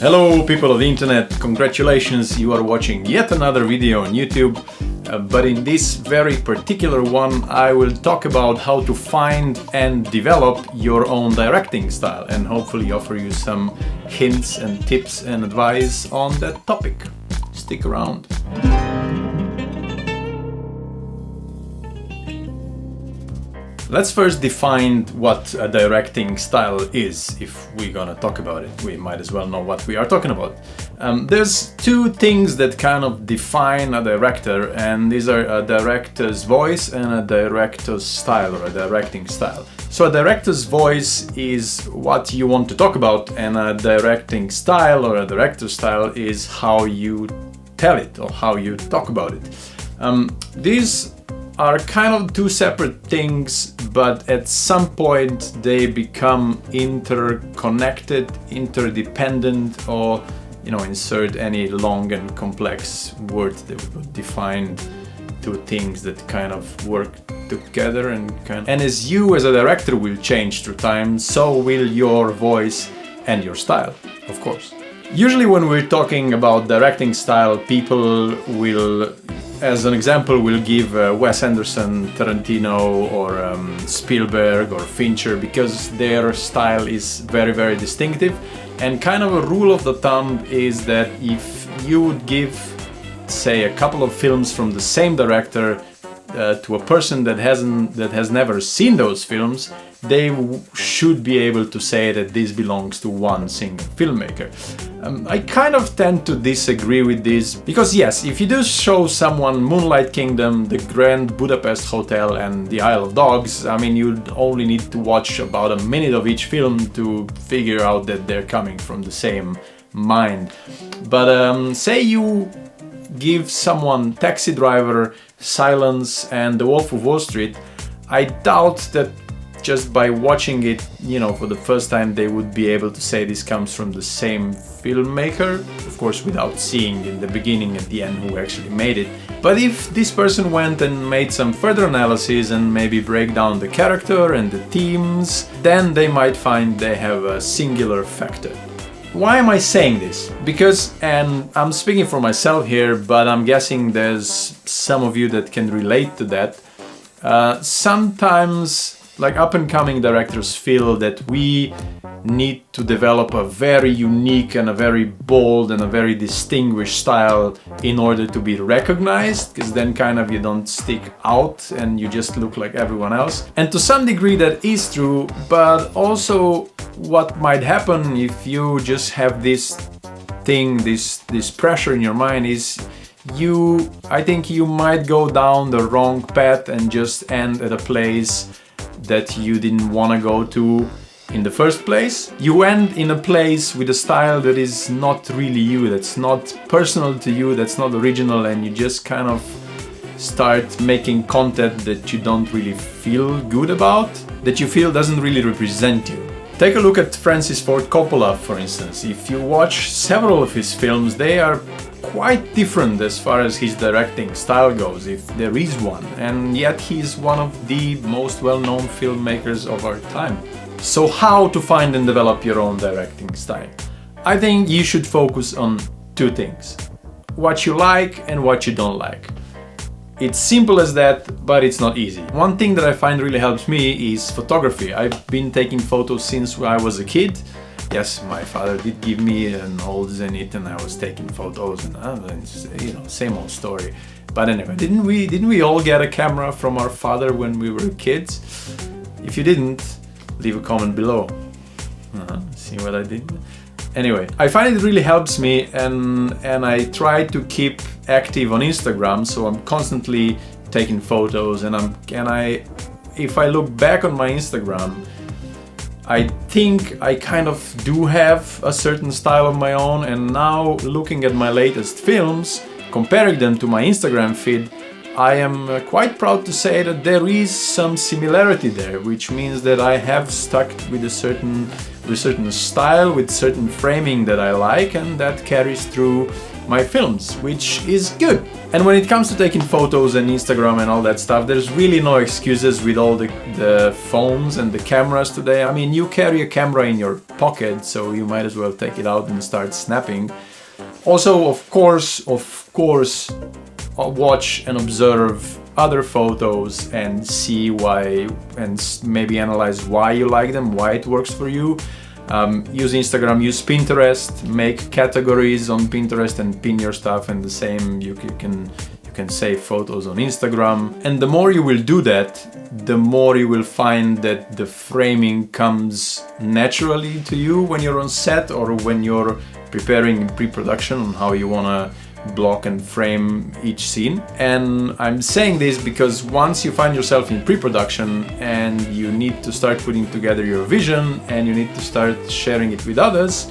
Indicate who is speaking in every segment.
Speaker 1: Hello people of the internet, congratulations, you are watching yet another video on YouTube. But in this very particular one I will talk about how to find and develop your own directing style and hopefully offer you some hints and tips and advice on that topic. Stick around. Let's first define what a directing style is. If we're gonna talk about it, we might as well know what we are talking about. There's two things that kind of define a director, and these are a director's voice and a director's style, or a directing style. So a director's voice is what you want to talk about, and a directing style or a director's style is how you tell it or how you talk about it. These are kind of two separate things, but at some point they become interconnected, interdependent, or insert any long and complex word that would define two things that kind of work together and as you as a director will change through time, so will your voice and your style, of course. Usually when we're talking about directing style, people will, as an example, we'll give Wes Anderson, Tarantino, or Spielberg or Fincher, because their style is very, very distinctive. And kind of a rule of the thumb is that if you would give, say, a couple of films from the same director to a person that has never seen those films, they should be able to say that this belongs to one single filmmaker. I kind of tend to disagree with this, because yes, if you do show someone Moonlight Kingdom, The Grand Budapest Hotel and The Isle of Dogs, I mean, you'd only need to watch about a minute of each film to figure out that they're coming from the same mind. But say you give someone Taxi Driver, Silence and The Wolf of Wall Street, I doubt that just by watching it, for the first time, they would be able to say this comes from the same filmmaker, of course without seeing in the beginning and the end who actually made it. But if this person went and made some further analysis and maybe break down the character and the themes, then they might find they have a singular factor. Why am I saying this? Because, and I'm speaking for myself here, but I'm guessing there's some of you that can relate to that. Sometimes, like up-and-coming directors feel that we need to develop a very unique and a very bold and a very distinguished style in order to be recognized, because then kind of you don't stick out and you just look like everyone else. And to some degree that is true, but also what might happen if you just have this thing, this pressure in your mind is I think you might go down the wrong path and just end at a place that you didn't want to go to in the first place. You end in a place with a style that is not really you, that's not personal to you, that's not original, and you just kind of start making content that you don't really feel good about, that you feel doesn't really represent you. Take a look at Francis Ford Coppola, for instance. If you watch several of his films, they are quite different as far as his directing style goes, if there is one, and yet he's one of the most well-known filmmakers of our time. So how to find and develop your own directing style? I think you should focus on two things: what you like and what you don't like. It's simple as that, but it's not easy. One thing that I find really helps me is photography. I've been taking photos since I was a kid. Yes, my father did give me an old Zenit and I was taking photos, and same old story. But anyway, didn't we all get a camera from our father when we were kids? If you didn't, leave a comment below. See what I did? Anyway, I find it really helps me, and I try to keep active on Instagram, so I'm constantly taking photos, and if I look back on my Instagram, I think I kind of do have a certain style of my own, and now looking at my latest films, comparing them to my Instagram feed, I am quite proud to say that there is some similarity there, which means that I have stuck with a certain with a certain style, with certain framing that I like, and that carries through my films, which is good. And when it comes to taking photos and Instagram and all that stuff, there's really no excuses with all the phones and the cameras today. I mean, you carry a camera in your pocket, so you might as well take it out and start snapping. Also, of course, watch and observe other photos and see why, and maybe analyze why you like them, why it works for you. Use Instagram, use Pinterest, make categories on Pinterest and pin your stuff, and the same you can save photos on Instagram. And the more you will do that, the more you will find that the framing comes naturally to you when you're on set or when you're preparing in pre-production on how you want to block and frame each scene. And I'm saying this because once you find yourself in pre-production and you need to start putting together your vision and you need to start sharing it with others,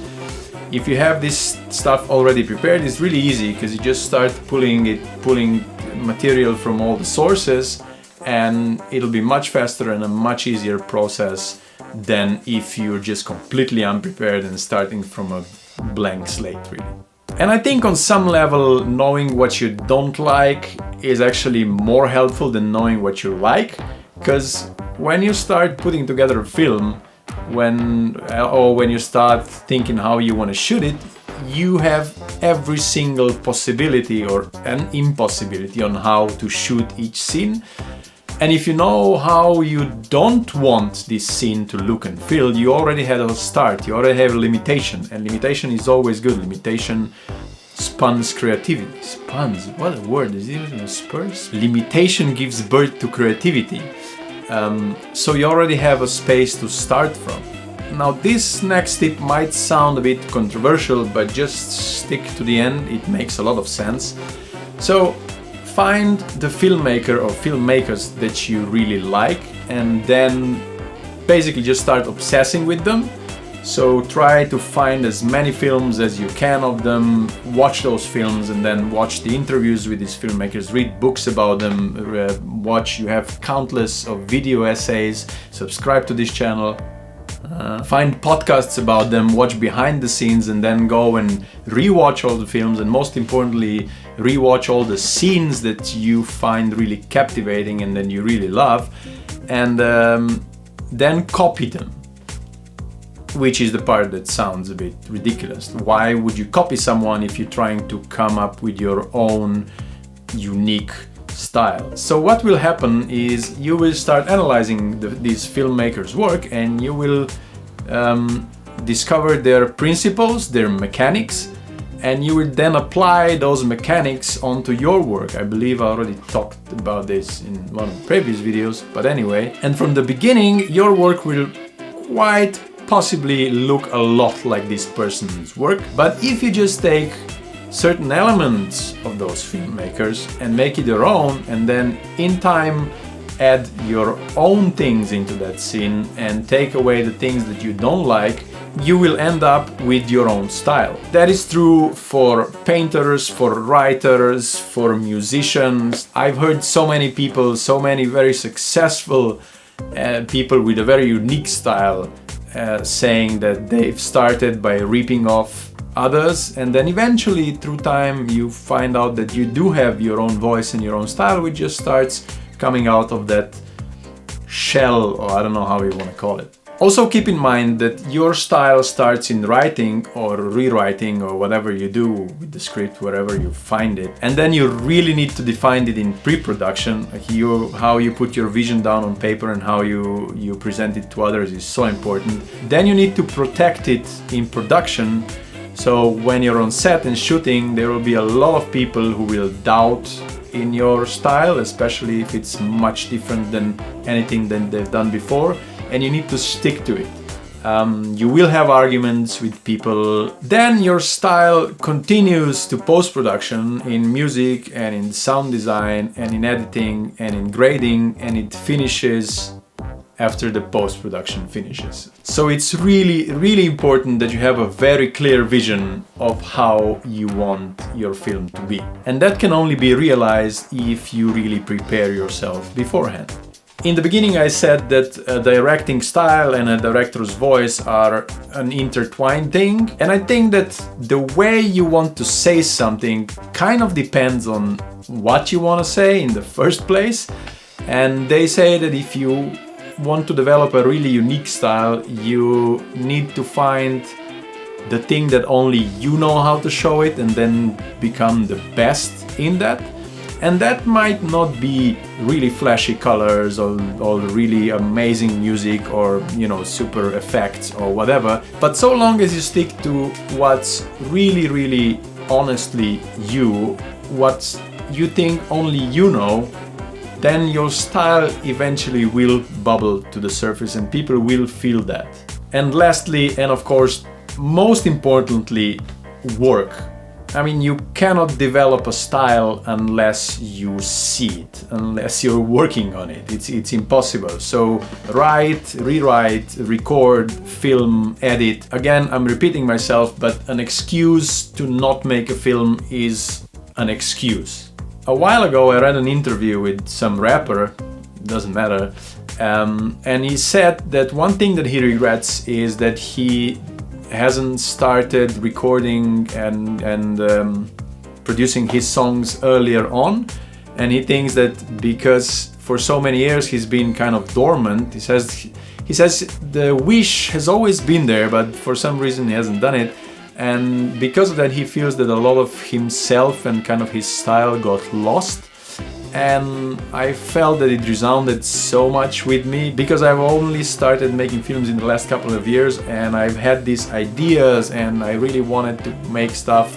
Speaker 1: if you have this stuff already prepared, it's really easy because you just start pulling material from all the sources, and it'll be much faster and a much easier process than if you're just completely unprepared and starting from a blank slate, really. And I think on some level, knowing what you don't like is actually more helpful than knowing what you like, because when you start putting together a film, when you start thinking how you want to shoot it, you have every single possibility or an impossibility on how to shoot each scene. And if you know how you don't want this scene to look and feel, you already had a start, you already have a limitation, and limitation is always good. Limitation spawns creativity. Spawns? What a word, is it even a spurs? Limitation gives birth to creativity. So you already have a space to start from. Now this next tip might sound a bit controversial, but just stick to the end, it makes a lot of sense. So find the filmmaker or filmmakers that you really like, and then basically just start obsessing with them. So try to find as many films as you can of them, watch those films, and then watch the interviews with these filmmakers, read books about them, you have countless of video essays, subscribe to this channel. Find podcasts about them, watch behind the scenes, and then go and rewatch all the films, and most importantly, rewatch all the scenes that you find really captivating and then you really love, and then copy them. Which is the part that sounds a bit ridiculous. Why would you copy someone if you're trying to come up with your own unique style? So what will happen is you will start analyzing these filmmakers' work, and you will discover their principles, their mechanics, and you will then apply those mechanics onto your work. I believe I already talked about this in one of the previous videos, but anyway. And from the beginning, your work will quite possibly look a lot like this person's work. But if you just take certain elements of those filmmakers and make it your own, and then in time add your own things into that scene and take away the things that you don't like, you will end up with your own style. That is true for painters, for writers, for musicians. I've heard so many people, so many very successful people with a very unique style saying that they've started by ripping off others, and then eventually through time you find out that you do have your own voice and your own style, which just starts coming out of that shell, or I don't know how you want to call it. Also keep in mind that your style starts in writing or rewriting or whatever you do with the script, wherever you find it. And then you really need to define it in pre-production. How you put your vision down on paper and how you present it to others is so important. Then you need to protect it in production. So when you're on set and shooting, there will be a lot of people who will doubt in your style, especially if it's much different than anything that they've done before. And you need to stick to it. You will have arguments with people. Then your style continues to post-production in music and in sound design and in editing and in grading, and it finishes after the post-production finishes. So it's really, really important that you have a very clear vision of how you want your film to be. And that can only be realized if you really prepare yourself beforehand. In the beginning I said that a directing style and a director's voice are an intertwined thing, and I think that the way you want to say something kind of depends on what you want to say in the first place. And they say that if you want to develop a really unique style, you need to find the thing that only you know how to show it and then become the best in that. And that might not be really flashy colors or really amazing music or, you know, super effects or whatever. But so long as you stick to what's really, really honestly you, what you think only you know, then your style eventually will bubble to the surface and people will feel that. And lastly, and of course, most importantly, work. I mean, you cannot develop a style unless you see it, unless you're working on it. It's impossible. So write, rewrite, record, film, edit. Again, I'm repeating myself, but an excuse to not make a film is an excuse. A while ago, I read an interview with some rapper, doesn't matter, and he said that one thing that he regrets is that he hasn't started recording and producing his songs earlier on, and he thinks that because for so many years he's been kind of dormant. He says the wish has always been there, but for some reason he hasn't done it, and because of that he feels that a lot of himself and kind of his style got lost. And I felt that it resounded so much with me because I've only started making films in the last couple of years, and I've had these ideas and I really wanted to make stuff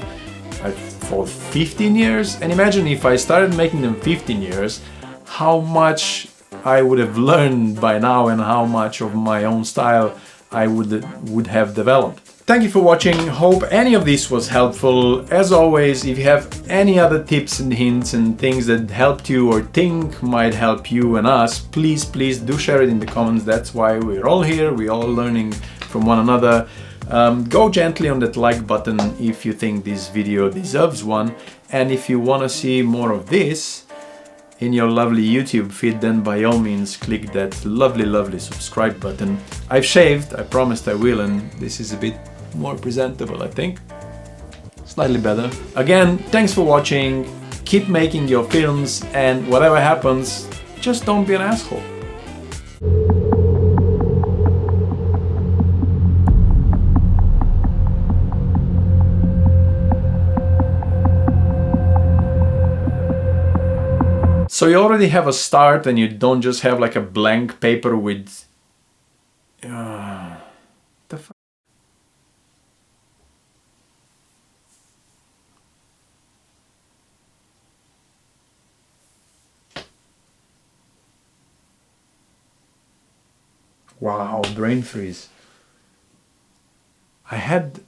Speaker 1: for 15 years. And imagine if I started making them 15 years, how much I would have learned by now and how much of my own style I would have developed. Thank you for watching. Hope any of this was helpful. As always, if you have any other tips and hints and things that helped you or think might help you and us, please do share it in the comments. That's why we're all here. We're all learning from one another. Go gently on that like button if you think this video deserves one. And if you want to see more of this in your lovely YouTube feed, then by all means click that lovely subscribe button. I've shaved, I promised I will, and this is a bit more presentable, I think. Slightly better. Again, thanks for watching. Keep making your films, and whatever happens, just don't be an asshole. So you already have a start and you don't just have like a blank paper with the fuck? Wow, brain freeze. I had